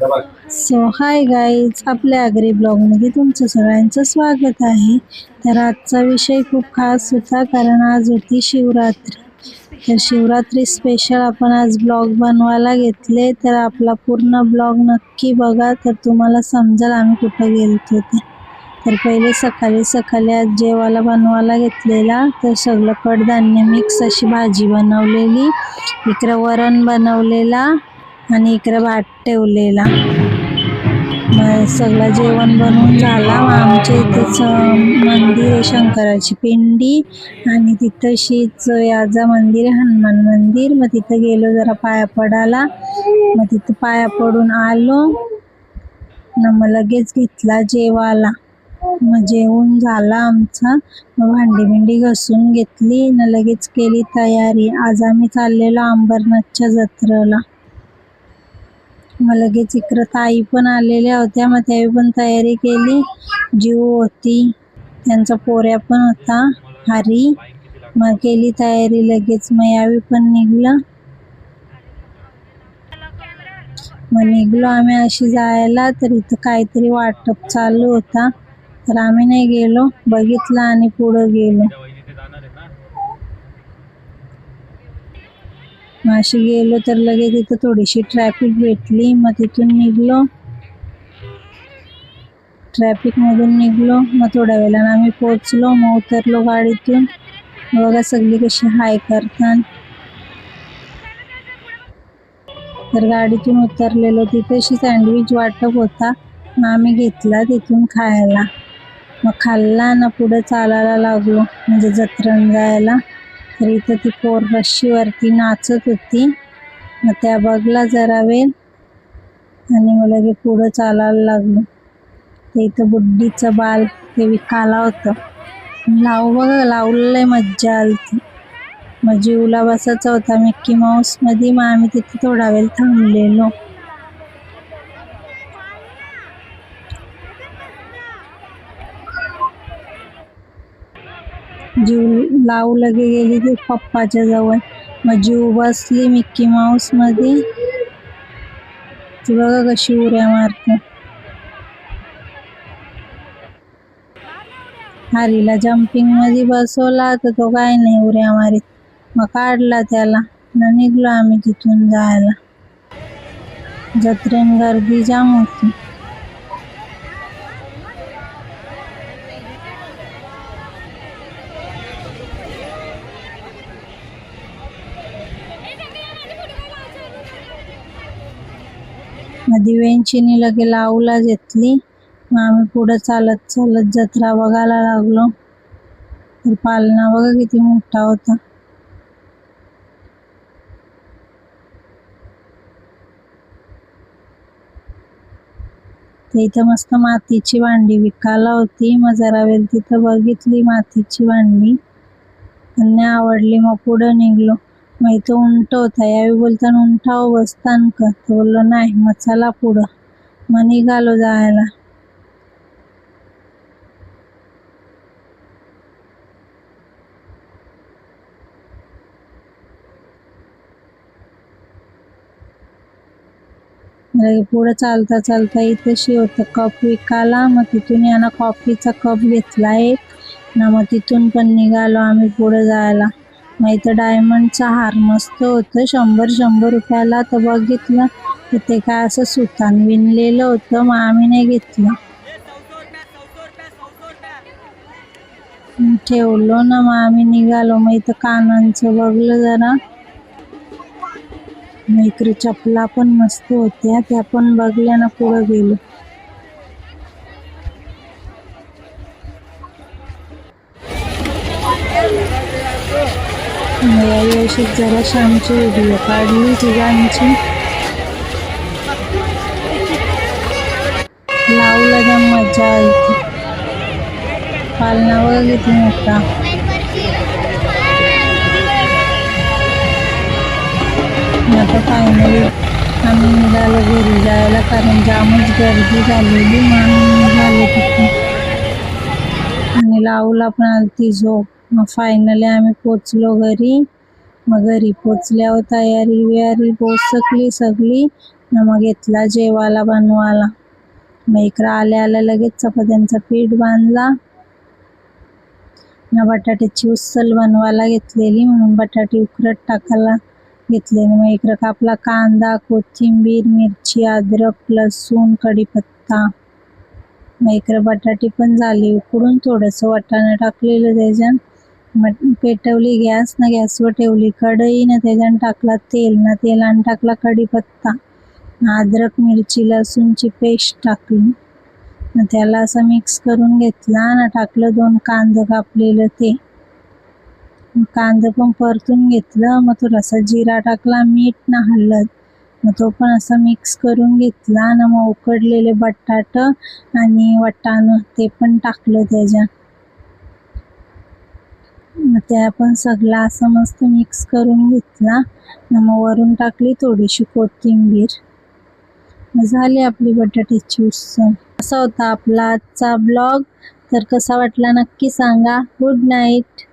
So hi guys, आपल्या agree ब्लॉगमध्ये तुमचं सगळ्यांचं स्वागत आहे. तर आजचा विषय खूप खास होता, कारण आज होती शिवरात्री. तर शिवरात्री स्पेशल आपण आज ब्लॉग बनवायला घेतले. तर आपला पूर्ण ब्लॉग नक्की बघा, तर तुम्हाला समजेल आम्ही कुठं गेलतो ते. तर पहिले सकाळी सकाळी आज जेवायला बनवायला घेतलेला. तर सगळं कडधान्य मिक्स अशी भाजी बनवलेली, इकडं वरण बनवलेला आणि इकडं भात ठेवलेला. मग सगळं जेवण बनवून झाला. मग आमच्या इथंच मंदिर आहे, शंकराची पिंडी, आणि तिथंशीच याचं मंदिर आहे, हनुमान मंदिर. मग तिथं गेलो जरा पाया पडायला. मग तिथं पाया पडून आलो ना, मग लगेच घेतला जेवायला. मग जेवून झाला आमचा. मग भांडी बिंडी घसून घेतली ना, लगेच केली तयारी. आज आम्ही चाललेलो अंबरनाथच्या जत्रेला. मग लगेच इकडं ताई पण आलेल्या होत्या, मग त्यावेळी पण तयारी केली. जीव होती, त्यांचा पोऱ्या पण होता हरी. मग केली तयारी लगेच. मग यावेळी पण निघलं. मग निघलो आम्ही अशी जायला. तर इथं काहीतरी वाटप चालू होता, तर आम्ही नाही गेलो, बघितलं आणि पुढं गेलो. मग अशी गेलो तर लगेच इथं थोडीशी ट्रॅफिक भेटली. मग तिथून निघलो, ट्रॅफिक मधून निघलो. मग थोड्या वेळानं आम्ही पोहोचलो. मग उतरलो गाडीतून. बघा सगळी कशी हाय करतात. तर गाडीतून उतरलेलो, तिथेशी सँडविच वाटप होता. मग आम्ही घेतला तिथून खायला. मग खाल्ला ना, पुढे चालायला लागलो, म्हणजे जत्रेला जायला. तर इथं ती पोर रस्सीवरती नाचत होती. मग त्या बघला जरा वेळ आणि मग लगे पुढं चालायला लागलो. ते इथं बुड्डीचं बाल ते विकायला होतं. लावू बघा, लावलेलं मज्जा आलती. मग जीवला बसायचा होता मिक्की माऊस मध्ये. मग आम्ही तिथे थोडा वेळ थांबलेलो. जीव लावू लगे गेली ते पप्पाच्या जवळ. मग जीव बसली मिक्की माऊस मध्ये. ती बघा कशी उड्या मारते. हरीला जम्पिंग मध्ये बसवला तर तो काय नाही उड्या मारीत. मग काढला त्याला ना, निघलो आम्ही तिथून जायला. जत्रेन गर्दी जाम होती. मग दिव्यांचीनी लगे लावूला घेतली. मग आम्ही पुढं चालत चालत जत्रा बघायला लागलो. तर पालना बघा किती मोठा होता. ते इथं मस्त मातीची भांडी विकायला होती. मग जरा वेळ तिथं बघितली मातीची भांडी आणि आवडली. मग पुढं निघलो. मग इथं उंट होता. यावेळी बोलताना उंटावर बसतान का, तर बोललो नाही. मग चला पुढं. मग निघालो जायला. पुढे चालता चालता इथंशी होतं कप विकायला. मग तिथून यानं कॉफीचा कप घेतला एक ना. मग तिथून पण निघालो आम्ही पुढे जायला. मग इथं डायमंडचा हार मस्त होतं, 100 रुपयाला. तर बघितलं तर ते काय असं सुतान विणलेलं होतं. मग आम्ही नाही घेतलं, ठेवलो ना. मग आम्ही निघालो. मग इथं कानांचं बघलं जरा. मग इकडे चपला पण मस्त होत्या, त्या पण बघल्या ना, पुढं गेलो. यावर्षी जरा श्यामची व्हिडिओ काढली तिघांची. लावला जाम मजा आली. पालना बघा किती मोठा. आता फायनली आम्ही निघालो घरी जायला, कारण जामच गर्दी झालेली. मग निघालो तिथे. आणि लावूला पण आलती झोप. मग फायनली आम्ही पोचलो घरी. मग घरी पोचल्यावर तयारी बियारी पोचकली सगळी न मग घेतला जेवायला बनवायला. मग इकडं आल्या आल्या लगेच चपात्यांचं पीठ बांधला न बटाट्याची उसल बनवायला घेतलेली म्हणून बटाटे उकळत टाकायला घेतलेली. मग इकडं कापला कांदा, कोथिंबीर, मिरची, अद्रक, लसूण, कढीपत्ता. मग इकडं बटाटे पण झाले उकडून, थोडंसं वाटाणा टाकलेलं त्याच्यात. मग पेटवली गॅस ना, गॅसवर ठेवली कढई ना, त्याच्यात टाकला तेल ना, तेलानं टाकला कढीपत्ता, अद्रक मिरची लसूणची पेस्ट टाकली. मग त्याला असं मिक्स करून घेतला ना, टाकलं 2 कांदे कापलेलं ते. कांदे पण परतून घेतलं. मग थोडासा जिरा टाकला, मीठ ना हळद. मग तो पण असं मिक्स करून घेतला ना. मग उकडलेले बटाट आणि वाटाणं ते पण टाकलं त्याच्यात. मग त्या पण सगळं असं मस्त मिक्स करून घेतला. मग वरून टाकली थोडीशी कोथिंबीर. मग झाली आपली बटाट्याची उसळ. असा होता आपला आजचा ब्लॉग. तर कसा वाटला नक्की सांगा. Good night.